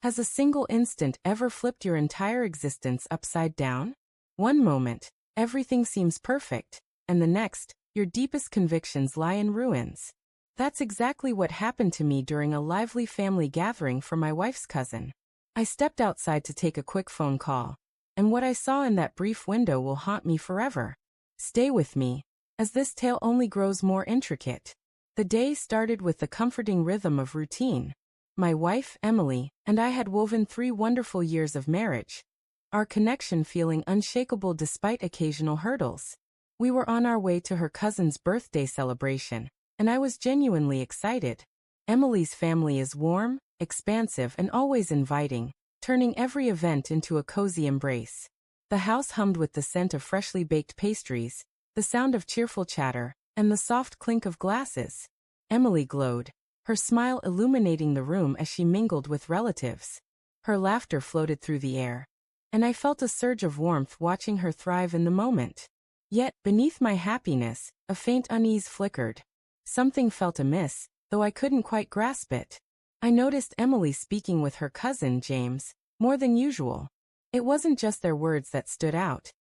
Has a single instant ever flipped your entire existence upside down? One moment, everything seems perfect, and the next, your deepest convictions lie in ruins. That's exactly what happened to me during a lively family gathering for my wife's cousin. I stepped outside to take a quick phone call, and what I saw in that brief window will haunt me forever. Stay with me, as this tale only grows more intricate. The day started with the comforting rhythm of routine. My wife, Emily, and I had woven 3 wonderful years of marriage, our connection feeling unshakable despite occasional hurdles. We were on our way to her cousin's birthday celebration, and I was genuinely excited. Emily's family is warm, expansive, and always inviting, turning every event into a cozy embrace. The house hummed with the scent of freshly baked pastries, the sound of cheerful chatter, and the soft clink of glasses. Emily glowed, her smile illuminating the room as she mingled with relatives. Her laughter floated through the air, and I felt a surge of warmth watching her thrive in the moment. Yet, beneath my happiness, a faint unease flickered. Something felt amiss, though I couldn't quite grasp it. I noticed Emily speaking with her cousin, James, more than usual. It wasn't just their words that stood out.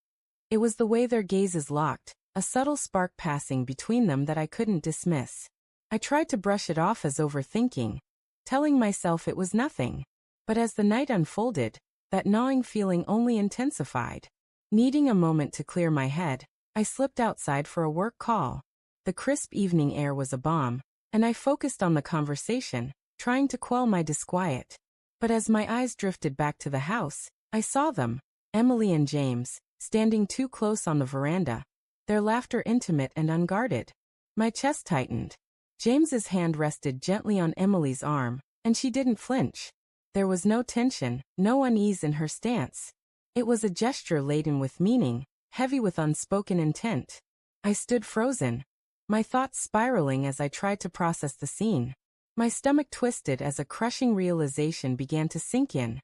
It was the way their gazes locked, a subtle spark passing between them that I couldn't dismiss. I tried to brush it off as overthinking, telling myself it was nothing. But as the night unfolded, that gnawing feeling only intensified. Needing a moment to clear my head, I slipped outside for a work call. The crisp evening air was a balm, and I focused on the conversation, trying to quell my disquiet. But as my eyes drifted back to the house, I saw them, Emily and James, standing too close on the veranda, their laughter intimate and unguarded. My chest tightened. James's hand rested gently on Emily's arm, and she didn't flinch. There was no tension, no unease in her stance. It was a gesture laden with meaning, heavy with unspoken intent. I stood frozen, my thoughts spiraling as I tried to process the scene. My stomach twisted as a crushing realization began to sink in.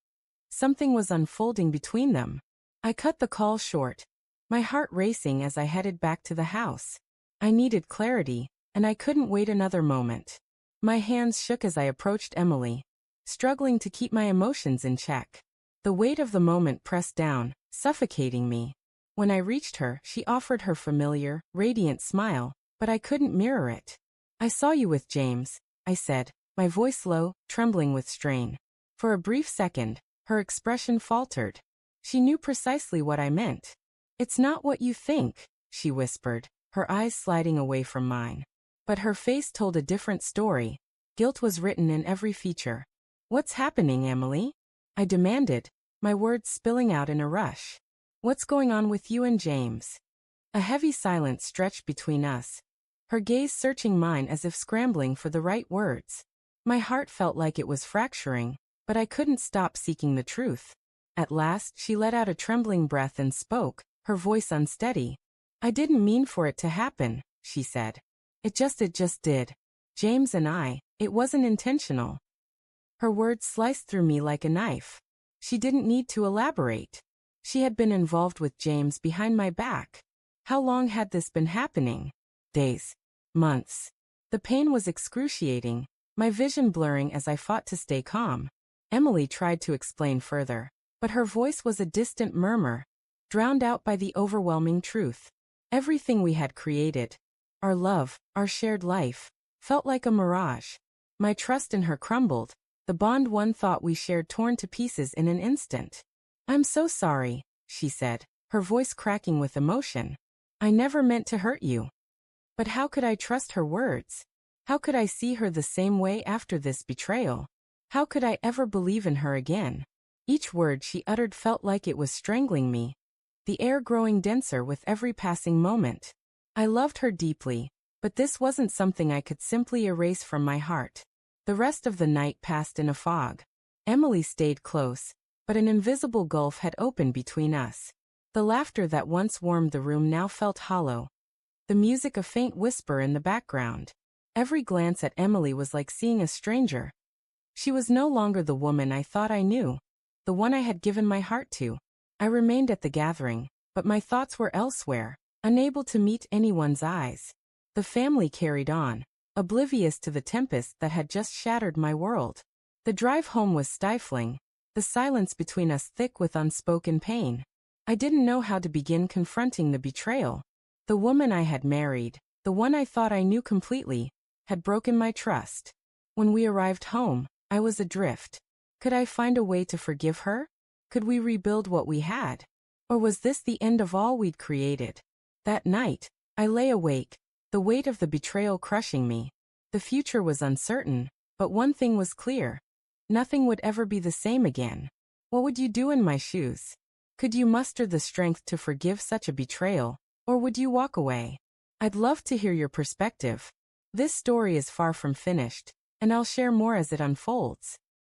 Something was unfolding between them. I cut the call short, my heart racing as I headed back to the house. I needed clarity, and I couldn't wait another moment. My hands shook as I approached Emily, struggling to keep my emotions in check. The weight of the moment pressed down, suffocating me. When I reached her, she offered her familiar, radiant smile, but I couldn't mirror it. "I saw you with James," I said, my voice low, trembling with strain. For a brief second, her expression faltered. She knew precisely what I meant. "It's not what you think," she whispered, her eyes sliding away from mine. But her face told a different story. Guilt was written in every feature. "What's happening, Emily?" I demanded, my words spilling out in a rush. "What's going on with you and James?" A heavy silence stretched between us, her gaze searching mine as if scrambling for the right words. My heart felt like it was fracturing, but I couldn't stop seeking the truth. At last, she let out a trembling breath and spoke, her voice unsteady. "I didn't mean for it to happen," she said. It just did. James and I, it wasn't intentional." Her words sliced through me like a knife. She didn't need to elaborate. She had been involved with James behind my back. How long had this been happening? Days. Months. The pain was excruciating, my vision blurring as I fought to stay calm. Emily tried to explain further, but her voice was a distant murmur, drowned out by the overwhelming truth. Everything we had created, our love, our shared life, felt like a mirage. My trust in her crumbled, the bond one thought we shared torn to pieces in an instant. "I'm so sorry," she said, her voice cracking with emotion. "I never meant to hurt you." But how could I trust her words? How could I see her the same way after this betrayal? How could I ever believe in her again? Each word she uttered felt like it was strangling me, the air growing denser with every passing moment. I loved her deeply, but this wasn't something I could simply erase from my heart. The rest of the night passed in a fog. Emily stayed close, but an invisible gulf had opened between us. The laughter that once warmed the room now felt hollow, the music a faint whisper in the background. Every glance at Emily was like seeing a stranger. She was no longer the woman I thought I knew, the one I had given my heart to. I remained at the gathering, but my thoughts were elsewhere, unable to meet anyone's eyes. The family carried on, oblivious to the tempest that had just shattered my world. The drive home was stifling, the silence between us thick with unspoken pain. I didn't know how to begin confronting the betrayal. The woman I had married, the one I thought I knew completely, had broken my trust. When we arrived home, I was adrift. Could I find a way to forgive her? Could we rebuild what we had? Or was this the end of all we'd created? That night, I lay awake, the weight of the betrayal crushing me. The future was uncertain, but one thing was clear. Nothing would ever be the same again. What would you do in my shoes? Could you muster the strength to forgive such a betrayal, or would you walk away? I'd love to hear your perspective. This story is far from finished, and I'll share more as it unfolds.